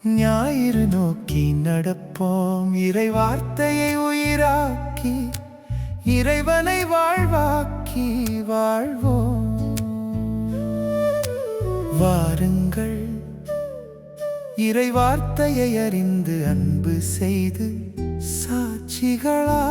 ஞாயிறு நோக்கி நடப்போம், இறை வார்த்தையை உயிராக்கி இறைவனை வாழ்வாக்கி வாழ்வோம். வாருங்கள், இறை வார்த்தையை அறிந்து அன்பு செய்து சாட்சிகளா.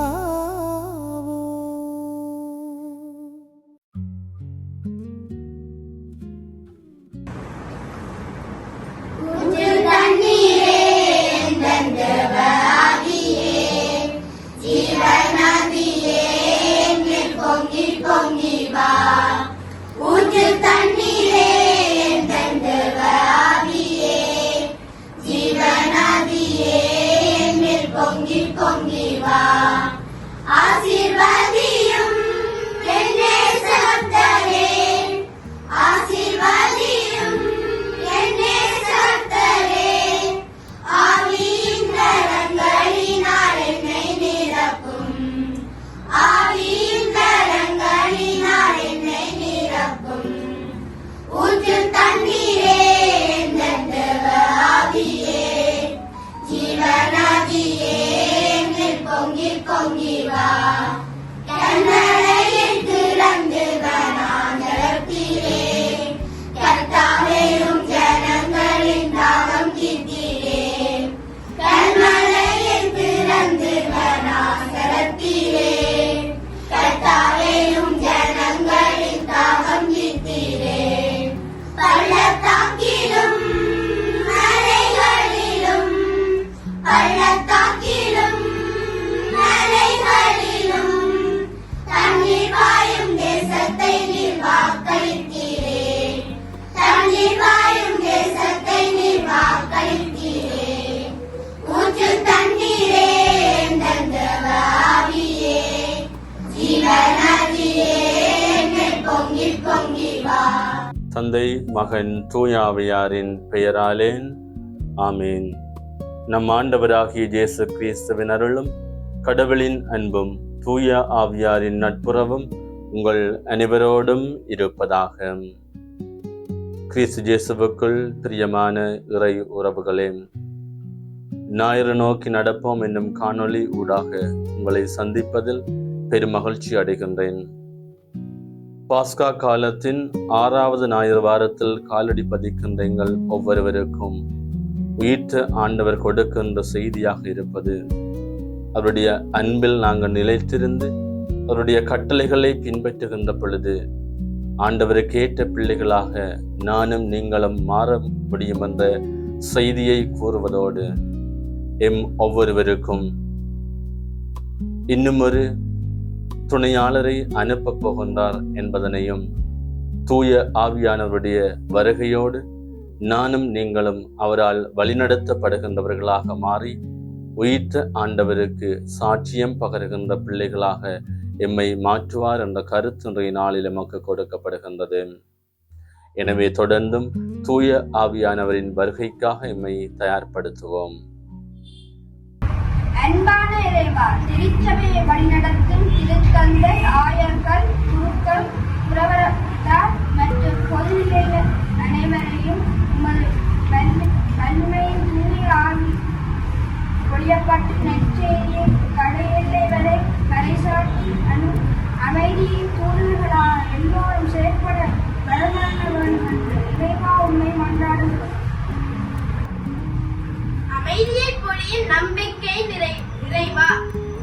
தந்தை, மகன், தூய ஆவியாரின் பெயராலே ஆமேன். நம் ஆண்டவராகிய இயேசு கிறிஸ்துவின் அருளும் கடவுளின் அன்பும் தூய ஆவியாரின் நட்புறவும் உங்கள் அனைவரோடும் இருப்பதாக. கிறிஸ்து இயேசுவுக்குள் பிரியமான இறை உறவுகளே, ஞாயிறு நோக்கி நடப்போம் என்னும் காணொளி ஊடாக உங்களை சந்திப்பதில் பெருமகிழ்ச்சி அடைகின்றேன். பாஸ்கா காலத்தின் 6வது ஞாயிறு வாரத்தில் காலடி பதிக்கின்ற எங்கள் ஒவ்வொருவருக்கும் உயிர்த்த ஆண்டவர் கொடுக்கின்ற செய்தியாக இருப்பது, அவருடைய அன்பில் நாங்கள் நிலைத்திருந்து அவருடைய கட்டளைகளை பின்பற்றுகின்ற பொழுது ஆண்டவருக்கு ஏற்ற பிள்ளைகளாக நானும் நீங்களும் மாற முடியும் என்ற செய்தியை கூறுவதோடு எம் ஒவ்வொருவருக்கும் இன்னும் ஒரு துணையாளரை அனுப்ப போகின்றார் என்பதனையும், தூய ஆவியானவருடைய வருகையோடு நானும் நீங்களும் அவரால் வழிநடத்தப்படுகின்றவர்களாக மாறி உயிர்த்த ஆண்டவருக்கு சாட்சியம் பகருகின்ற பிள்ளைகளாக எம்மை மாற்றுவார் என்ற கருத்து இன்றைய நாளில் எமக்கு கொடுக்கப்படுகின்றது. எனவே தொடர்ந்தும் தூய ஆவியானவரின் வருகைக்காக எம்மை தயார்படுத்துவோம். அன்பான இறைவா, திருச்சபையை வழிநடத்தும் திருத்தந்தை, ஆயர்கள், குருக்கள், புரவலர் மற்றும் பொதுநிலைகள் அனைவரையும் உமது வன்மையின் தூய ஆவி பொழியப்பட்டு நற்செய்தியை கடையெல்லை வரை பறைசாற்றி அமைதியின் தூதர்களாக எல்லோரும் செயற்பட வரமாற்ற வேண்டும் என்று இறைவா உண்மை மன்றாடுகிறோம். அமைதியை பொழியும் நம்பிக்கை நிறைவா,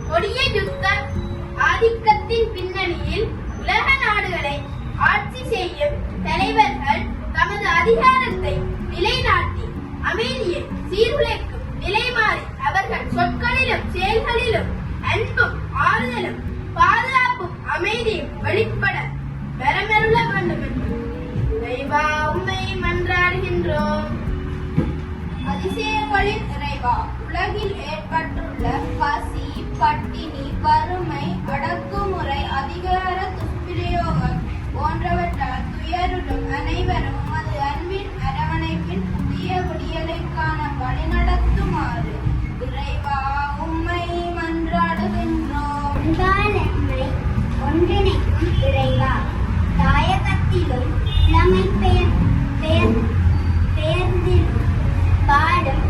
கொடிய யுத்த ஆதிக்கத்தின் பின்னணியில் உலக நாடுகளை ஆட்சி செய்யும் தலைவர்கள் தமது அதிகாரத்தை நிலைநாட்டி அமைதியை சீர்குலைக்கும் நிலை மாறி அவர்கள் சொற்களிலும் செயல்களிலும் அன்பும் ஆறுதலும் பாதுகாப்பும் அமைதியும் வெளிப்பட வரமருள வேண்டும் என்று இறைவா உம்மை மன்றாடுகின்றோம். அதிசயங்களின் இறைவா, உலகில் ஏற்பட்டுள்ள பசி, பட்டினி, வறுமை, அடக்குமுறை, அதிகார துஷ்பிரயோகம் போன்றவற்றால் துயருடும் அனைவரும் உமது அன்பின் அரவணைப்பின் புதிய விடியலைக்கான வழிநடத்துமாறு இறைவா உம்மை மன்றாடுகின்றோம். ஒன்றிணைக்கும் இறைவா, தாயகத்திலும் இளமை பெயர்ந்திலும் பாடும்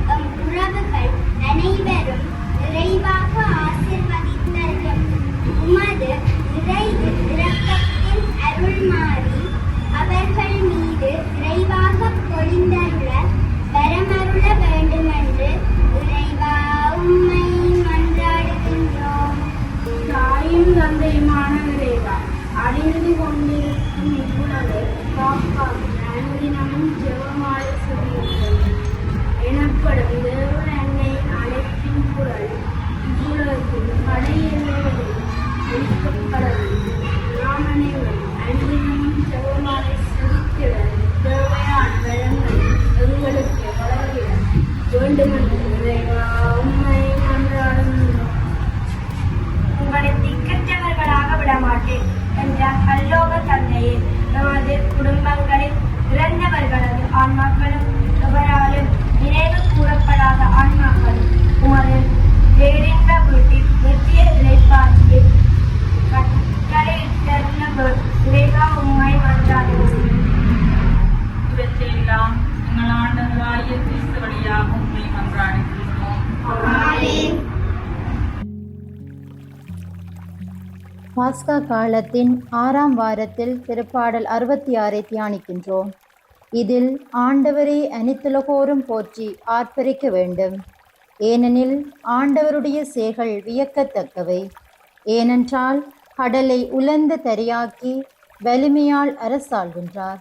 நடக்கும் இவ்வுலகை காப்பாற்ற அனுதினமும் ஜெபமாலை சொல்லியிருக்கிறது எனப்படும் தேவ அன்னையின் அழைப்பின் குரல் இவ்வுலகத்தில் கடை எல்லைகளில் ஒழிக்கப்பட வேண்டும். நாம் அனைவரும் அனுதினமும் ஜெபமாலை செலுத்திட தேவையான பலன்களை எங்களுக்கு வழங்கிட வேண்டுமென்று இறைவா உம்மை மன்றாடுகின்றோம். உங்களை திக்கற்றவர்களாக விடமாட்டேன் என்ற பரலோக தந்தையே, நமது குடும்பங்களில் இறந்தவர்களது ஆன்மாக்களும் எவராலும் நினைவு கூறப்படாத ஆன்மாக்களும் உமது பேரின்ப வீட்டில் நித்திய இளைப்பாற்றியை கட்டளையிட்ட இறைவா உம்மை மன்றாடுகிறோம். இவற்றையெல்லாம் எங்கள் ஆண்டவராகிய கிறிஸ்து வழியாக உம்மை மன்றாடுகின்றோம். ஆமென். பாஸ்கா காலத்தின் 6ஆம் வாரத்தில் திருப்பாடல் 66 தியானிக்கின்றோம். இதில் ஆண்டவரை அனைத்துலகோரும் போற்றி ஆர்ப்பரிக்க வேண்டும். ஏனெனில் ஆண்டவருடைய செயல்கள் வியக்கத்தக்கவை. ஏனென்றால் கடலை உலர்ந்த தரையாக்கி வலிமையால் அரசாள்கின்றார்.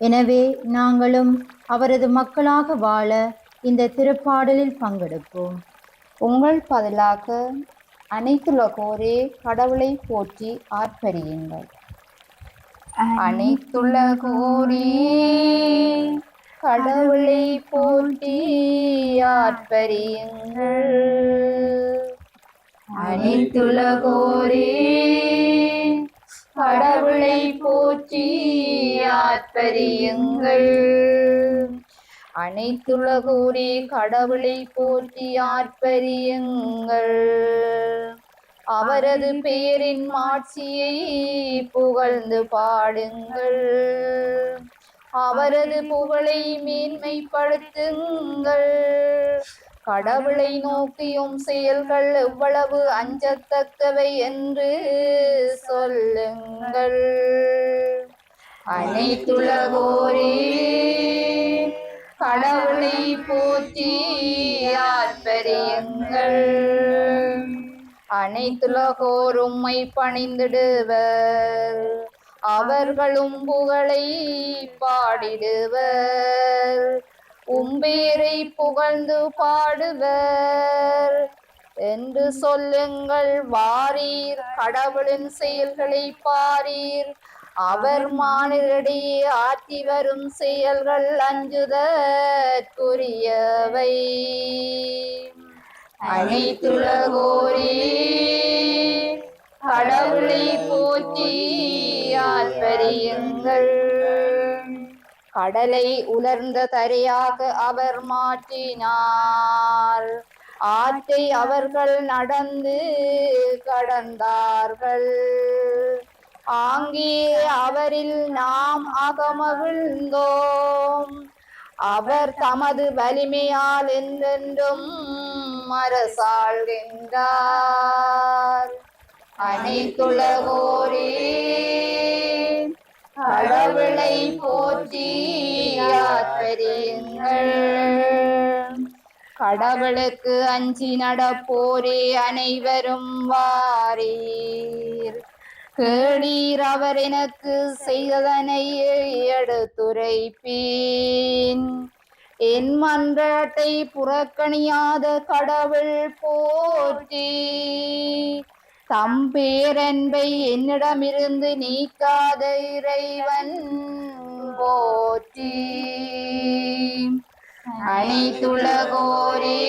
எனவே நாங்களும் அவரது மக்களாக வாழ இந்த திருப்பாடலில் பங்கெடுப்போம். உங்கள் பதிலாக அனைத்துலகோரே கடவுளை போற்றி ஆர்ப்பரியுங்கள். அனைத்துலகோரே கடவுளை போற்றி ஆர்ப்பரியுங்கள். அனைத்துலகோரே கடவுளை போற்றி ஆர்ப்பரியுங்கள். அனைத்துலகோரே கடவுளை போற்றி ஆர்ப்பரியுங்கள். அவரது பெயரின் மாட்சியை புகழ்ந்து பாடுங்கள். அவரது புகழை மேன்மைப்படுத்துங்கள். கடவுளை நோக்கியும் செயல்கள் எவ்வளவு அஞ்சத்தக்கவை என்று சொல்லுங்கள். அனைத்துலகோரே கடவுளை போற்றி ஆர்ப்பரியுங்கள். அனைத்துலகோர் உம்மை பணிந்திடுவர். அவர்களும் புகழை பாடிடுவர். உம்பேரை புகழ்ந்து பாடுவர் என்று சொல்லுங்கள். வாரீர், கடவுளின் செயல்களை பாரீர். அவர் மானிடரிடையே ஆற்றி வரும் செயல்கள் அஞ்சுதற்குரியவை. அனைத்துலகோரே கடவுளை போற்றி ஆர்ப்பரியுங்கள். கடலை உலர்ந்த தரையாக அவர் மாற்றினார். ஆற்றை அவர்கள் நடந்து கடந்தார்கள். ஆங்கே அவரில் நாம் அகமகிழ்ந்தோம். அவர் தமது வலிமையால் என்றென்றும் அரசாள்கின்றார். அனைத்துலகோரே கடவுளை போற்றி ஆர்ப்பரியுங்கள். கடவுளுக்கு அஞ்சி நடப்போரே அனைவரும் வாரீர். கேளீர், அவர் எனக்கு செய்ததனை எடுத்துரைப்பேன். என் மன்றாட்டை புறக்கணியாத கடவுள் போற்றி. தம் பேரன்பை என்னிடமிருந்து நீக்காத இறைவன் போற்றி. அனைத்துலகோரே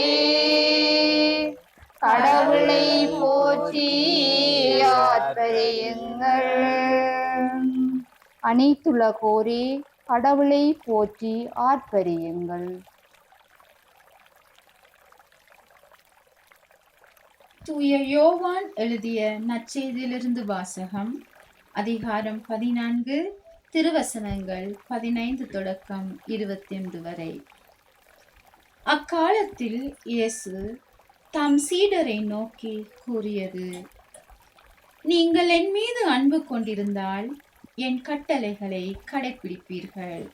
கடவுளை போற்றி ஆர்ப்பரியுங்கள். அனைத்துலகோரே கடவுளை போற்றி ஆர்ப்பரியுங்கள். தூய யோவான் எழுதிய நற்செய்தியிலிருந்து வாசகம். அதிகாரம் 14, திருவசனங்கள் 15 தொடக்கம் 25 வரை. அக்காலத்தில் இயேசு தம் சீடரை நோக்கி கூறியது: நீங்கள் என் மீது அன்பு கொண்டிருந்தால் என் கட்டளைகளை கடைப்பிடிப்பீர்கள்.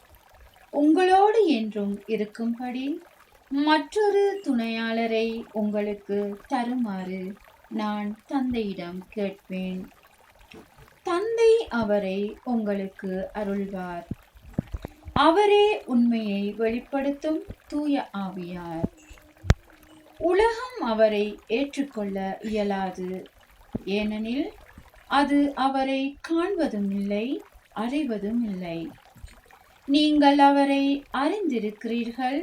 உங்களோடு என்றும் இருக்கும்படி மற்றொரு துணையாளரை உங்களுக்கு தருமாறு நான் தந்தையிடம் கேட்பேன். தந்தை அவரை உங்களுக்கு அருள்வார். அவரே உண்மையை வெளிப்படுத்தும் தூய ஆவியார். உலகம் அவரை ஏற்றுக்கொள்ள இயலாது, ஏனெனில் அது அவரை காண்பதும் இல்லை, அறிவதும் இல்லை. நீங்கள் அவரை அறிந்திருக்கிறீர்கள்,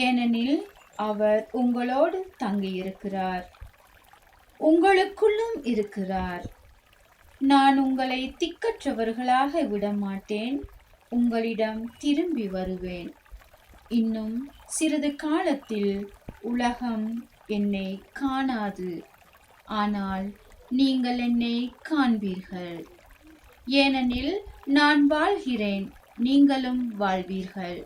ஏனெனில் அவர் உங்களோடு தங்கியிருக்கிறார், உங்களுக்குள்ளும் இருக்கிறார். நான் உங்களை திக்கற்றவர்களாக விடமாட்டேன், உங்களிடம் திரும்பி வருவேன். இன்னும் சிறிது காலத்தில் உலகம் என்னை காணாது, ஆனால் நீங்கள் என்னை காண்பீர்கள். ஏனெனில் நான் வாழ்கிறேன், நீங்களும் வாழ்வீர்கள்.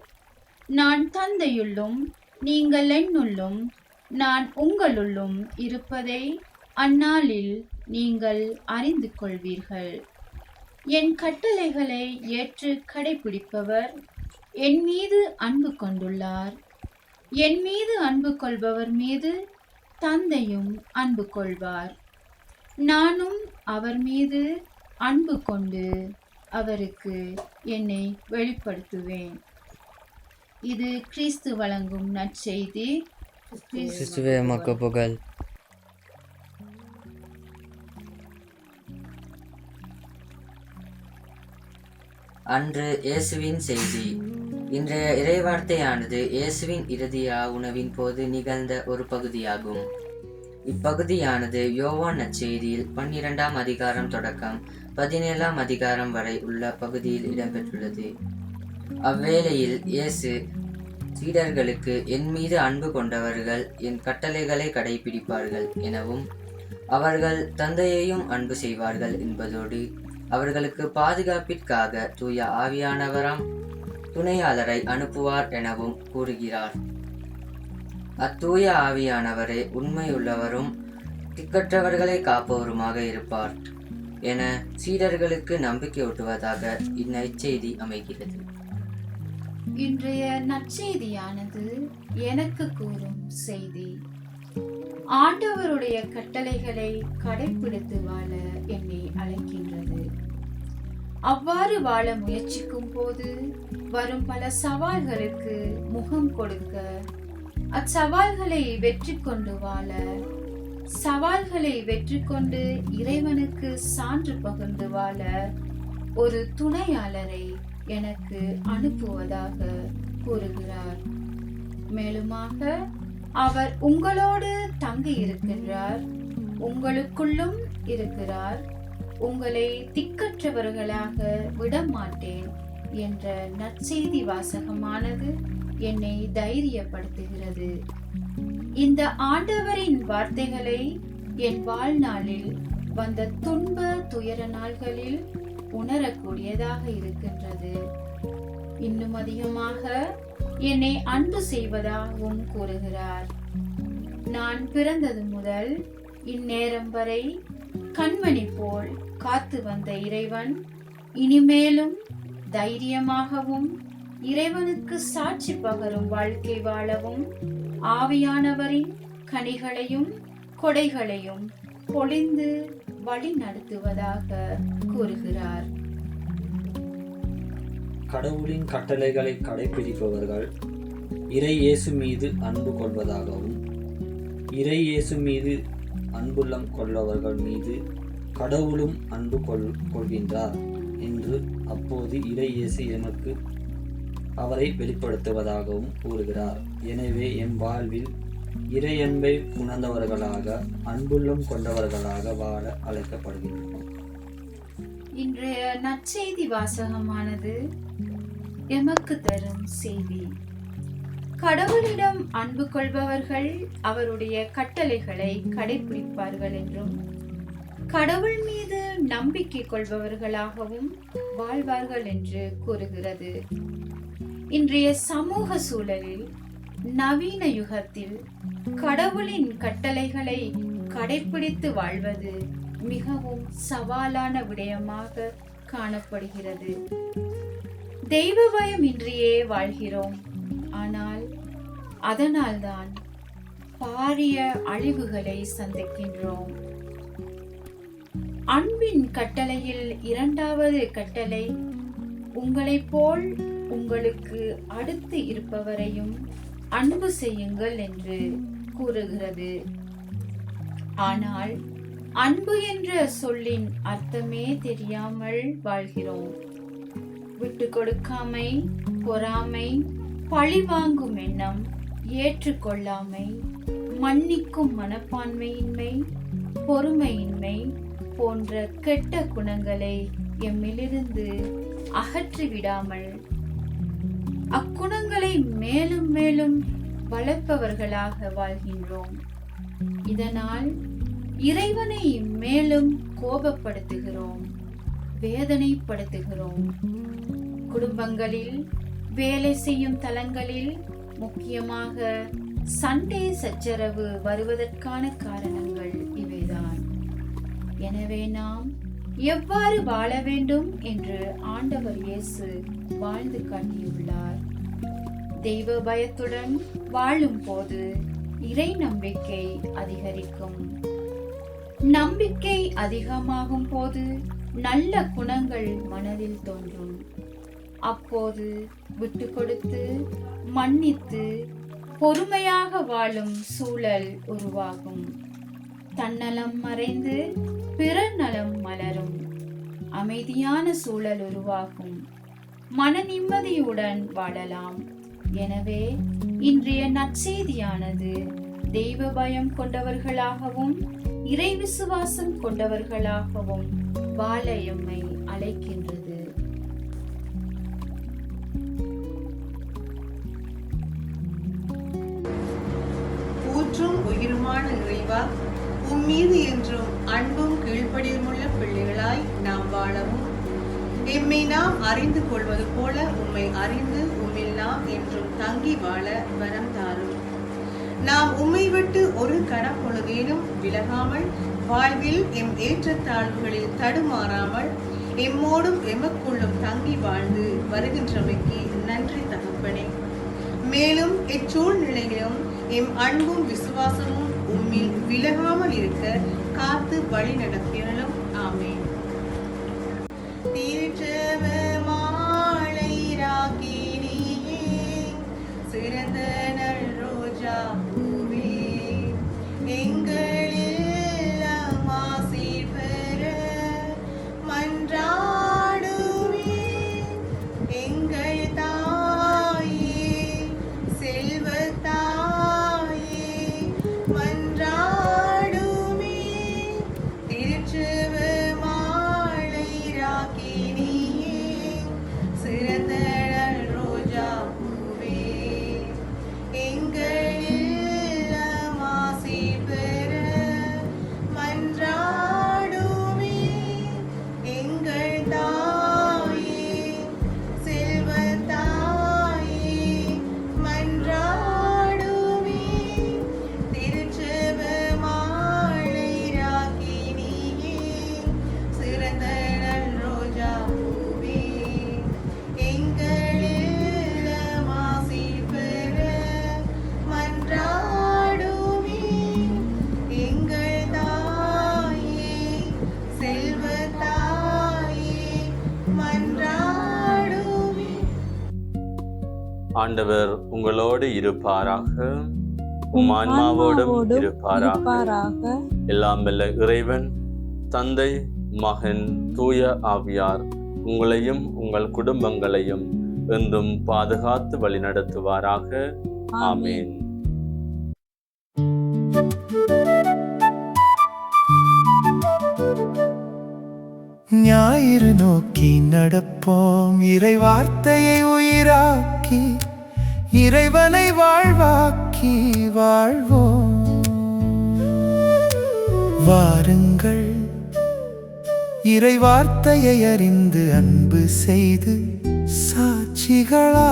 நான் தந்தையுள்ளும் நீங்கள் என்னுள்ளும் நான் உங்களுள்ளும் இருப்பதை அந்நாளில் நீங்கள் அறிந்து கொள்வீர்கள். என் கட்டளைகளை ஏற்று கடைபிடிப்பவர் என் மீது அன்பு கொண்டுள்ளார். என் மீது அன்பு கொள்பவர் மீது தந்தையும் அன்பு கொள்வார். நானும் அவர் மீது அன்பு கொண்டு அவருக்கு என்னை வெளிப்படுத்துவேன். இது கிறிஸ்து வழங்கும் நற்செய்தி. கிறிஸ்துவே உமக்கு புகழ். அன்று இயேசுவின் செய்தி. இன்றைய இறைவார்த்தையானது இயேசுவின் இறுதியா உணவின் போது நிகழ்ந்த ஒரு பகுதியாகும். இப்பகுதியானது யோவான் நற்செய்தியில் 12ஆம் அதிகாரம் தொடக்கம் 17ஆம் அதிகாரம் வரை உள்ள பகுதியில் இடம்பெற்றுள்ளது. அவ்வேளையில் இயேசு சீடர்களுக்கு, என் மீது அன்பு கொண்டவர்கள் என் கட்டளைகளை கடைபிடிப்பார்கள் எனவும், அவர்கள் தந்தையையும் அன்பு செய்வார்கள் என்பதோடு அவர்களுக்கு பாதுகாப்பிற்காக தூய ஆவியானவராம் துணையாளரை அனுப்புவார் எனவும் கூறுகிறார். அத்தூய ஆவியானவரே உண்மையுள்ளவரும் திக்கற்றவர்களை காப்பவருமாக இருப்பார் என சீடர்களுக்கு நம்பிக்கையூட்டுவதாக இந்நற்செய்தி அமைகிறது. இன்றைய நற்செய்தியானது எனக்கு கூறும் செய்தி. ஆண்டவருடைய கட்டளைகளை கடைப்பிடித்து வாழ என்னை அழைக்கின்றது. அவ்வாறு வாழ முயற்சிக்கும் போது வரும் பல சவால்களுக்கு முகம் கொடுக்க, அச்சவால்களை வெற்றி கொண்டு வாழ, சவால்களை வெற்றி கொண்டு இறைவனுக்கு சான்று பகிர்ந்து வாழ ஒரு துணையாளரை எனக்கு அனுப்புவதாக கூறுகிறார். மேலுமாக அவர் உங்களோடு தங்கி இருக்கின்றார், உங்களுக்குள்ளும் இருக்கிறார், உங்களை திக்கற்றவர்களாக விடமாட்டேன் என்ற நற்செய்தி வாசகமானது என்னை தைரியப்படுத்துகிறது. இந்த ஆண்டவரின் வார்த்தைகளை என் வாழ்நாளில் வந்த துன்ப துயர நாள்களில் உணரக்கூடியதாக இருக்கின்றது. இன்னும் அதிகமாக என்னை அன்பு செய்வதாகவும் கூறுகிறார். நான் பிறந்தது முதல் இந்நேரம் வரை கண்மணி போல் காத்து வந்த இறைவன் இனிமேலும் தைரியமாகவும் இறைவனுக்கு சாட்சி பகரும் வாழ்க்கை வாழவும் ஆவியானவரின் கனிகளையும் கொடைகளையும் பொழிந்து வழி நடத்துவதாக கூறுகிறார். கடவுளின் கட்டளைகளை கடைபிடிப்பவர்கள் இறை இயேசு மீது அன்பு கொள்வதாகவும், இறை இயேசு மீது அன்புள்ளம் கொள்ளவர்கள் மீது கடவுளும் அன்பு கொள்கின்றார் என்று அப்போது இறை இயேசு எமக்கு அவரை வெளிப்படுத்துவதாகவும் கூறுகிறார். எனவே என் வாழ்வில் இறையன்பை உணர்ந்தவர்களாக, அன்புள்ளம் கொண்டவர்களாக வாழ அழைக்கப்படுகின்றோம். இன்றைய நற்செய்தி வாசகமானது எமக்கு தரும் செய்தி. கடவுளிடம் அன்பு கொள்பவர்கள் அவருடைய கட்டளைகளை கடைபிடிப்பார்கள் என்றும், கடவுள் மீது நம்பிக்கை கொள்பவர்களாகவும் வாழ்வார்கள் என்று கூறுகிறது. இன்றைய சமூக சூழலில், நவீன யுகத்தில் கடவுளின் கட்டளைகளை கடைபிடித்து வாழ்வது மிகவும் சவாலான விடயமாக காணப்படுகிறது. தெய்வ பயம் இன்றியே வாழ்கிறோம். ஆனால் அதனால்தான் பாரிய அழிவுகளை சந்திக்கின்றோம். அன்பின் கட்டளையில் இரண்டாவது கட்டளை உங்களைப் போல் உங்களுக்கு அடுத்து இருப்பவரையும் அன்பு செய்யுங்கள் என்று கூறுகிறது. ஆனால் அன்பு என்ற சொல்லின் அர்த்தமே தெரியாமல் வாழ்கிறோம். விட்டு கொடுக்காமை, பொறாமை, பழிவாங்கும் எண்ணம், ஏற்றுக்கொள்ளாமை, மன்னிக்கும் மனப்பான்மையின்மை, பொறுமையின்மை போன்ற கெட்ட குணங்களை எம்மிலிருந்து அகற்றிவிடாமல் அக்குணங்களை மேலும் மேலும் வளர்ப்பவர்களாக வாழ்கின்றோம். இதனால் இறைவனை மேலும் கோபப்படுத்துகிறோம், வேதனைப்படுத்துகிறோம். குடும்பங்களில், வேலை செய்யும் தலங்களில் முக்கியமாக சண்டை சச்சரவு வருவதற்கான காரணங்கள் இவைதான். எனவே நாம் எவ்வாறு வாழ வேண்டும் என்று ஆண்டவர் இயேசு வாழ்ந்து காட்டியுள்ளார். தெய்வ பயத்துடன் வாழும் போது இறை நம்பிக்கை அதிகரிக்கும். நம்பிக்கை அதிகமாகும் போது நல்ல குணங்கள் மனதில் தோன்றும். அப்போது விட்டு கொடுத்து, மன்னித்து, பொறுமையாக வாழும் சூழல் உருவாகும். தன்னலம் மறைந்து பிறர் நலம் மலரும். அமைதியான சூழல் உருவாகும். மன நிம்மதியுடன் வாழலாம். எனவே இன்றைய நற்செய்தியானது தெய்வ பயம் கொண்டவர்களாகவும் இறை விசுவாசம் கொண்டவர்களாகவும் வாழ எம்மை அழைக்கின்றது. ஊற்றும் உயிருமான இறைவா, உம்மீது என்றும் அன்பும் கீழ்ப்படியுமுள்ள பிள்ளைகளாய் நாம் வாழவும், எம்மை நாம் அறிந்து கொள்வது போல உம்மை அறிந்து உம்மில் நாம் என்றும் தங்கி வாழ வரம் தாரும். நாம் உம்மை விட்டு ஒரு கணப்பொழுதேனும் விலகாமல், வாழ்வில் எம் ஏற்றத்தாழ்வுகளில் தடுமாறாமல், எம்மோடும் எமக்குள்ளும் தங்கி வாழ்ந்து வருகின்றமைக்கு நன்றி தகப்பனே. மேலும் இச்சூழ்நிலையிலும் எம் அன்பும் விசுவாசமும் உம்மில் விலகாமல் இருக்க காத்து வழி நடத்தினாலும். ஆமென். சிறந்த நல் ரோஜா பூவே, எங்களில் ஆசி பெற மன்றாடுவே. எங்கள் தாயே, செல்வத்தாயே, மன்றாடுவே. திருச்செவ மாலை ராக்கினியே, சிறந்த நல் ரோஜா பூவே, எங்களில் ஆசி பெற மன்றாடுவே. எங்கள் தாயே, செல்வத்தாயே, மன்றாடுவே. திருச்செவ மாலை ராக்கினியே, சிறந்த நல் ரோஜா பூவே, எங்களில் ஆசி பெற மன்றாடுவே. எங்கள் தாயே, செல்வத்தாயே, மன்றாடுவே. ஆண்டவர் உங்களோடு இருப்பாராக, உம் ஆன்மாவோடும் இருப்பாராக. எல்லாம் வல்ல இறைவன் தந்தை, மகன், தூய ஆவியார் உங்களையும் உங்கள் குடும்பங்களையும் என்றும் பாதுகாத்து வழிநடத்துவாராக. ஆமேன். ஞாயிறு நோக்கி நடப்போம், இறை வார்த்தையை உயிராக்கி, இறைவனை வாழ்வாக்கி வாழ்வோம். வாருங்கள், இறை வார்த்தையை அறிந்து அன்பு செய்து சாட்சிகளா